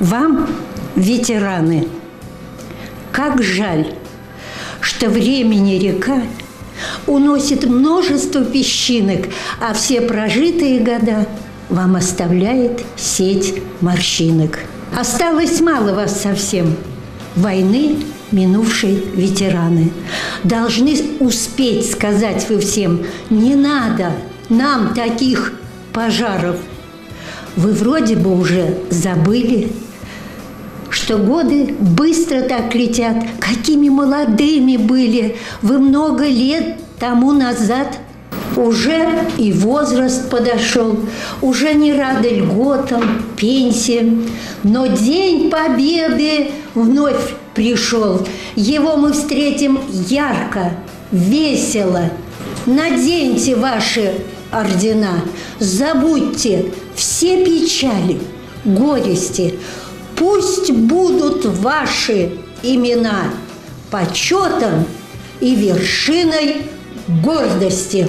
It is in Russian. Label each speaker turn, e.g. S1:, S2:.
S1: Вам, ветераны, как жаль, что времени река уносит множество песчинок, а все прожитые года вам оставляет сеть морщинок. Осталось мало вас совсем. Войны минувшей ветераны. Должны успеть сказать вы всем: не надо нам таких пожаров. Вы вроде бы уже забыли, что годы быстро так летят, какими молодыми были вы много лет тому назад. Уже и возраст подошел, уже не рады льготам, пенсиям, но День Победы вновь пришел. Его мы встретим ярко, весело. Наденьте ваши ордена, забудьте все печали, горести. Пусть будут ваши имена почетом и вершиной гордости.